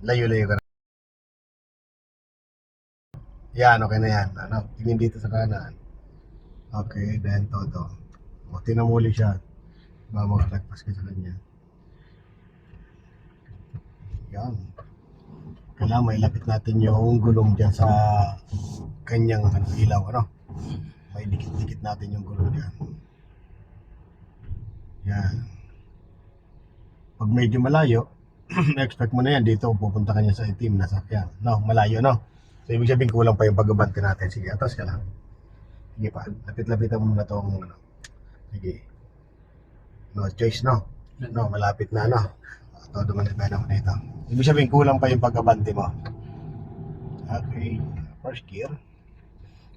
Layo-layo ka na. Yan, okay na yan. Ano, tingin dito sa kanan. Okay, then todo. O, tinamuli siya. Maglagpas ka sa kanya. Yan. Kailangan may lapit natin yung gulong dyan sa kanyang ilaw, ano? May dikit-dikit natin yung gulong dyan. Yan. Pag medyo malayo, expect mo na yan dito, pupunta ka niya sa itim na sakyan. No, malayo, no? So, ibig sabihin kulang pa yung pagbabante natin. Sige, atras ka lang. Sige pa, lapit-lapitan mo na itong, ano. Sige. No choice, no? No, malapit na, no? Todo man naman dito. Ibig sabihin kulang pa yung pagbabante mo. Okay, first gear.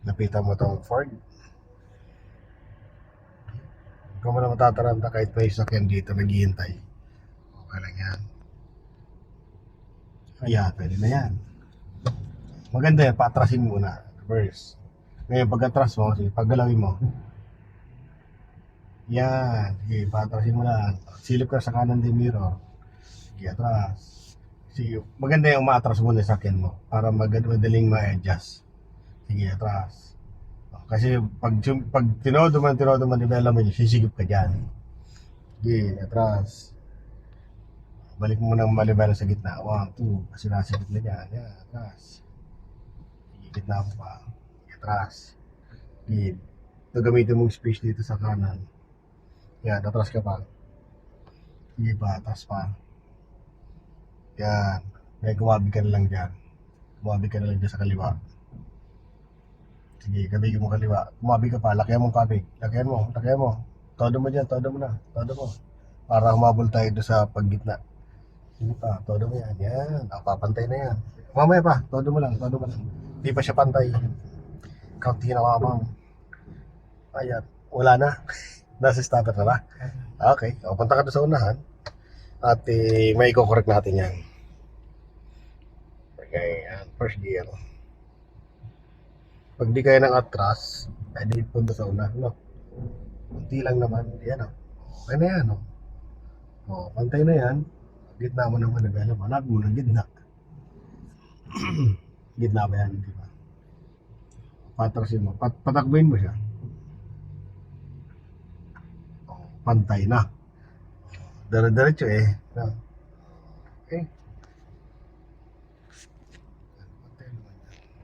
Lapitan mo itong Ford. Huwag ka mo na matataranta kahit may sakyan dito naghihintay. Okay lang yan. Ayan, pwede na yan. Maganda yan, paatrasin mo muna. Reverse. Ngayon, pag-atras mo, sige, paggalawin mo. Yan, sige, paatrasin mo lang. Silip ka sa kanan din mirror. Sige, atras. Sige, maganda yung maatras mo na yung sakyan mo para madaling ma-adjust. Sige, atras. Kasi pag tinodo man, develop mo, sisigip ka dyan. Sige, atras. Balik mo ng malibala sa gitna. 1, 2. Kasi nasa gitna dyan. Yan, atras. Sige, gitna mo pa. Atras. Sige. Ito gamitin mong space dito sa kanan. Yan, atras ka pa. Sige pa, atras pa. Yan. May kumabi ka na lang dyan. Kumabi ka na lang dyan sa kaliwa. Sige, kabigin mo kaliwa. Kumabi ka pa, lakihan mo kabig. Lakihan mo. Todo mo dyan, todo mo na. Todo mo. Para humabol tayo doon sa paggitna. Sige pa, todo mo yan. Yan, papantay na yan. Mamaya pa, todo mo lang. Hindi pa siya pantay. Kaunti na kamang. Ayan, wala na. Nasa stopper na ba? Okay, o, punta ka doon sa unahan. At may i-correct natin yan. Okay, yan, first gear. Pag di kaya ng atras, pwede punta sa una, no? Kunti lang naman, yan o. Okay na yan, o. O, pantay na yan. Gitna mo naman, nag-alam. Hanap mo ng gitna. Gitna ba yan, di ba? Patrasin mo, patakbuhin mo siya. O, pantay na. Diretso eh. No?